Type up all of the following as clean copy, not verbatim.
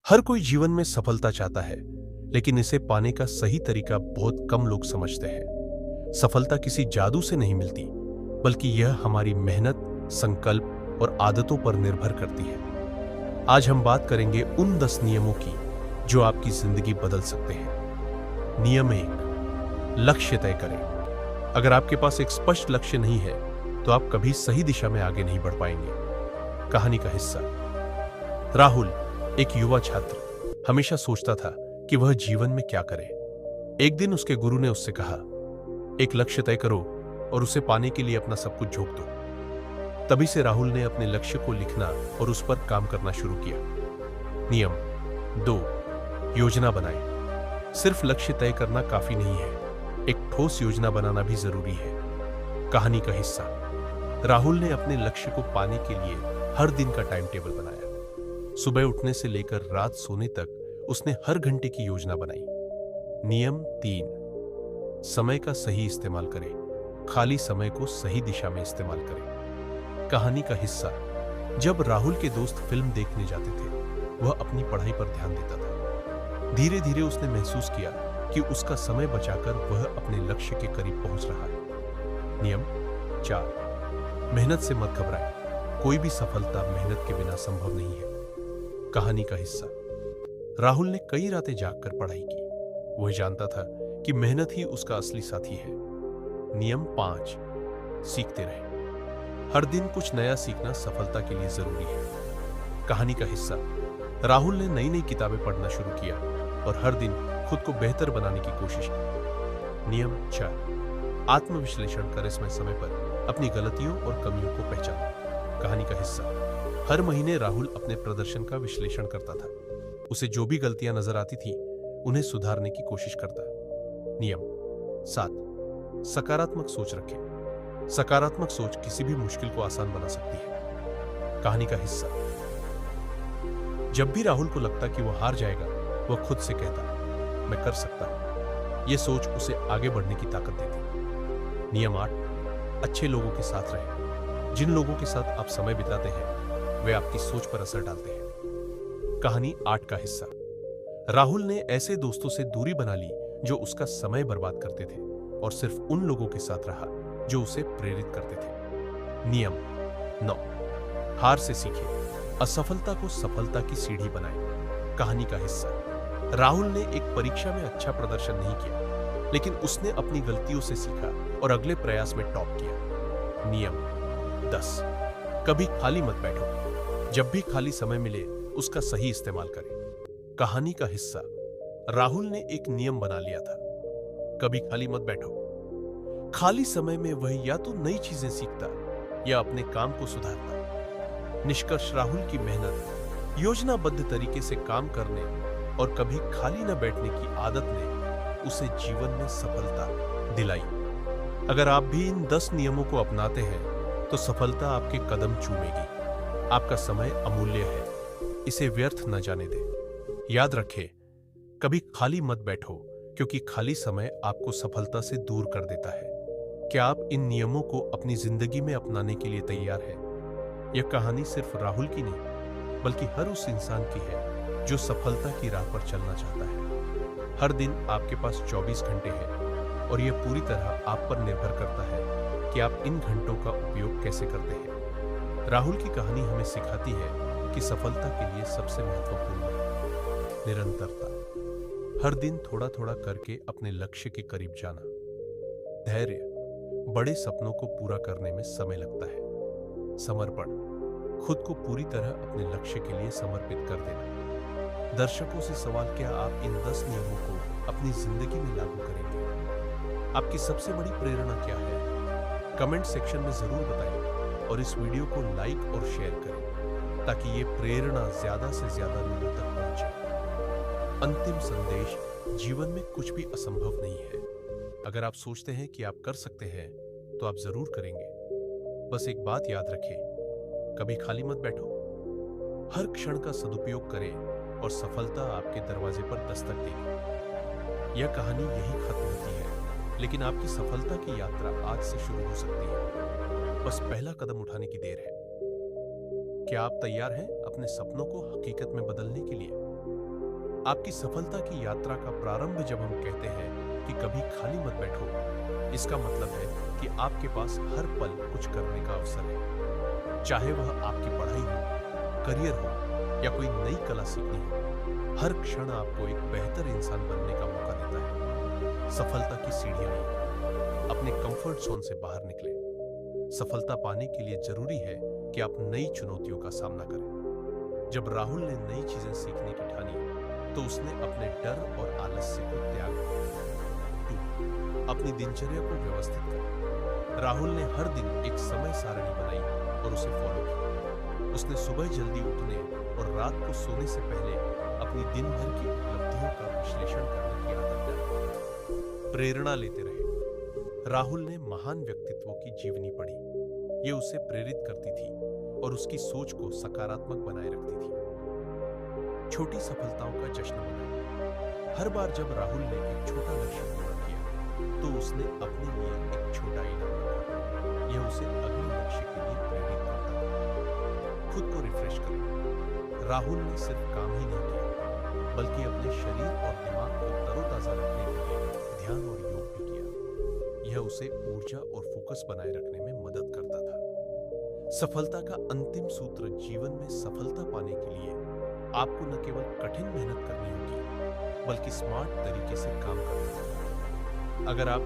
हर कोई जीवन में सफलता चाहता है, लेकिन इसे पाने का सही तरीका बहुत कम लोग समझते हैं। सफलता किसी जादू से नहीं मिलती, बल्कि यह हमारी मेहनत, संकल्प और आदतों पर निर्भर करती है। आज हम बात करेंगे उन 10 नियमों की जो आपकी जिंदगी बदल सकते हैं। नियम 1, लक्ष्य तय करें। अगर आपके पास एक स्पष्ट लक्ष्य नहीं है, तो आप कभी सही दिशा में आगे नहीं बढ़ पाएंगे। कहानी का हिस्सा। राहुल, एक युवा छात्र, हमेशा सोचता था कि वह जीवन में क्या करे। एक दिन उसके गुरु ने उससे कहा, एक लक्ष्य तय करो और उसे पाने के लिए अपना सब कुछ झोंक दो। तभी से राहुल ने अपने लक्ष्य को लिखना और उस पर काम करना शुरू किया। नियम 2, योजना बनाएं। सिर्फ लक्ष्य तय करना काफी नहीं है, एक ठोस योजना बनाना भी जरूरी है। कहानी का हिस्सा। राहुल ने अपने लक्ष्य को पाने के लिए हर दिन का टाइम टेबल बनाया। सुबह उठने से लेकर रात सोने तक उसने हर घंटे की योजना बनाई। नियम 3, समय का सही इस्तेमाल करें। खाली समय को सही दिशा में इस्तेमाल करें। कहानी का हिस्सा। जब राहुल के दोस्त फिल्म देखने जाते थे, वह अपनी पढ़ाई पर ध्यान देता था। धीरे धीरे उसने महसूस किया कि उसका समय बचाकर वह अपने लक्ष्य के करीब पहुंच रहा है। नियम 4, मेहनत से मत घबराएं। कोई भी सफलता मेहनत के बिना संभव नहीं है। कहानी का हिस्सा। राहुल ने कई रातें जागकर पढ़ाई की। वह जानता था कि मेहनत ही उसका असली साथी है। नियम 5, सीखते रहें। हर दिन कुछ नया सीखना सफलता के लिए जरूरी है। कहानी का हिस्सा। राहुल ने नई नई किताबें पढ़ना शुरू किया और हर दिन खुद को बेहतर बनाने की कोशिश की। नियम 4, आत्मविश्लेषण करें। समय पर अपनी गलतियों और कमियों को पहचानें। कहानी का हिस्सा। हर महीने राहुल अपने प्रदर्शन का विश्लेषण करता था। उसे जो भी गलतियां नजर आती थी, उन्हें सुधारने की कोशिश करता। नियम 7, सकारात्मक सोच रखें। सकारात्मक सोच किसी भी मुश्किल को आसान बना सकती है। कहानी का हिस्सा। जब भी राहुल को लगता कि वह हार जाएगा, वह खुद से कहता, मैं कर सकता हूं। यह सोच उसे आगे बढ़ने की ताकत देती। नियम 8, अच्छे लोगों के साथ रहें। जिन लोगों के साथ आप समय बिताते हैं, वे आपकी सोच पर असर डालते हैं। कहानी 8 का हिस्सा। राहुल ने ऐसे दोस्तों से दूरी बना ली जो उसका समय बर्बाद करते थे और सिर्फ उन लोगों के साथ रहा जो उसे प्रेरित करते थे। नियम 9, हार से सीखें। असफलता को सफलता की सीढ़ी बनाएं। कहानी का हिस्सा। राहुल ने एक परीक्षा में अच्छा प्रदर्शन नहीं किया, लेकिन उसने अपनी गलतियों से सीखा और अगले प्रयास में टॉप किया। नियम 10, कभी खाली मत बैठो। जब भी खाली समय मिले, उसका सही इस्तेमाल करें। कहानी का हिस्सा। राहुल ने एक नियम बना लिया था, कभी खाली मत बैठो। खाली समय में वह या तो नई चीजें सीखता या अपने काम को सुधारता। निष्कर्ष, राहुल की मेहनत, योजनाबद्ध तरीके से काम करने और कभी खाली न बैठने की आदत ने उसे जीवन में सफलता दिलाई। अगर आप भी इन 10 नियमों को अपनाते हैं, तो सफलता आपके कदम चूमेगी। आपका समय अमूल्य है, इसे व्यर्थ न जाने दें। याद रखें, कभी खाली मत बैठो, क्योंकि खाली समय आपको सफलता से दूर कर देता है। क्या आप इन नियमों को अपनी जिंदगी में अपनाने के लिए तैयार हैं? यह कहानी सिर्फ राहुल की नहीं, बल्कि हर उस इंसान की है जो सफलता की राह पर चलना चाहता है। हर दिन आपके पास 24 घंटे हैं और यह पूरी तरह आप पर निर्भर करता है कि आप इन घंटों का उपयोग कैसे करते हैं। राहुल की कहानी हमें सिखाती है कि सफलता के लिए सबसे महत्वपूर्ण है निरंतरता। हर दिन थोड़ा थोड़ा करके अपने लक्ष्य के करीब जाना। धैर्य, बड़े सपनों को पूरा करने में समय लगता है। समर्पण, खुद को पूरी तरह अपने लक्ष्य के लिए समर्पित कर देना। दर्शकों से सवाल, क्या आप इन 10 नियमों को अपनी जिंदगी में लागू करेंगे? आपकी सबसे बड़ी प्रेरणा क्या है? कमेंट सेक्शन में जरूर बताइए और इस वीडियो को लाइक और शेयर करें ताकि ये प्रेरणा ज्यादा से ज्यादा लोगों तक पहुंचे। अंतिम संदेश, जीवन में कुछ भी असंभव नहीं है। अगर आप सोचते हैं कि आप कर सकते हैं, तो आप जरूर करेंगे। बस एक बात याद रखें, कभी खाली मत बैठो। हर क्षण का सदुपयोग करें और सफलता आपके दरवाजे पर दस्तक देगी। यह कहानी यही खत्म होती है, लेकिन आपकी सफलता की यात्रा आज से शुरू हो सकती है। बस पहला कदम उठाने की देर है। क्या आप तैयार हैं अपने सपनों को हकीकत में बदलने के लिए? आपकी सफलता की यात्रा का प्रारंभ जब हम कहते हैं कि कभी खाली मत बैठो, इसका मतलब है कि आपके पास हर पल कुछ करने का अवसर है। चाहे वह आपकी पढ़ाई हो, करियर हो या कोई नई कला सीखनी हो, हर क्षण आपको एक बेहतर इंसान बनने का मौका देता है। सफलता की सीढ़ियां हैं। अपने कंफर्ट जोन से बाहर निकले। सफलता पाने के लिए जरूरी है कि आप नई चुनौतियों का सामना करें। जब राहुल ने नई चीजें सीखने की ठानी तो उसने अपने डर और आलस्य को त्याग दिया। 2. अपनी दिनचर्या को व्यवस्थित करें। राहुल ने हर दिन एक समय सारणी बनाई और उसे फॉलो किया। उसने सुबह जल्दी उठने और रात को सोने से पहले अपनी दिन भर की उपलब्धियों का विश्लेषण करने की आदत डाली। प्रेरणा लेते रहे। राहुल ने महान व्यक्तित्वों की जीवनी पढ़ी। ये उसे प्रेरित करती थी और उसकी सोच को सकारात्मक बनाए रखती थी। छोटी सफलताओं का जश्न मनाया। हर बार जब राहुल ने एक छोटा लक्ष्य पूरा किया तो उसने अपने लिए एक छोटा इनाम रखा। यह उसे अगले लक्ष्य के लिए प्रेरित करता था। खुद को रिफ्रेश करें। राहुल ने सिर्फ काम ही नहीं किया, बल्कि अपने शरीर और दिमाग को तरोताजा रखने के लिए ध्यान और योग भी किया। यह उसे ऊर्जा और फोकस बनाए रखने में मदद करता था। सफलता का अंतिम सूत्र जीवन में सफलता पाने के लिए आपको न केवल कठिन मेहनत करनी होगी, बल्कि स्मार्ट तरीके से काम करना होगा। अगर आप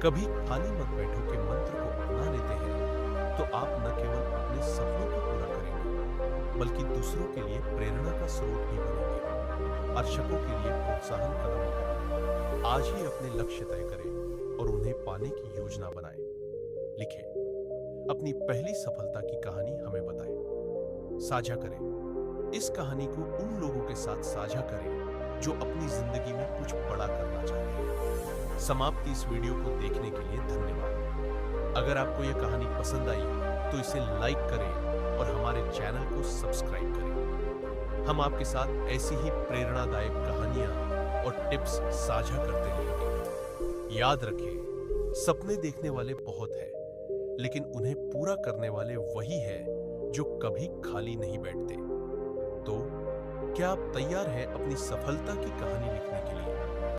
कभी खाली मत बैठो के मंत्र को अपना लेते हैं, तो आप न केवल अपने सपनों को पूरा करेंगे, बल्कि दूसरों के लिए प्रेरणा का स्रोत भी बनेंगे। दर्शकों के लिए प्रोत्साहन कदम उठाएं। आज ही अपने लक्ष्य तय करें और उन्हें पाने की योजना बनाएं। लिखें। अपनी पहली सफलता की कहानी हमें बताएं। साझा करें। इस कहानी को उन लोगों के साथ साझा करें जो अपनी जिंदगी में कुछ बड़ा करना चाहते हैं। समाप्ति इस वीडियो को देखने के लिए धन्यवाद। अगर आपको यह कहानी पसंद आई तो इसे लाइक करें और हमारे चैनल को सब्सक्राइब करें। हम आपके साथ ऐसी ही प्रेरणादायक कहानियां और टिप्स साझा करते रहेंगे। याद रखें, सपने देखने वाले बहुत हैं, लेकिन उन्हें पूरा करने वाले वही हैं जो कभी खाली नहीं बैठते। तो क्या आप तैयार हैं अपनी सफलता की कहानी लिखने के लिए?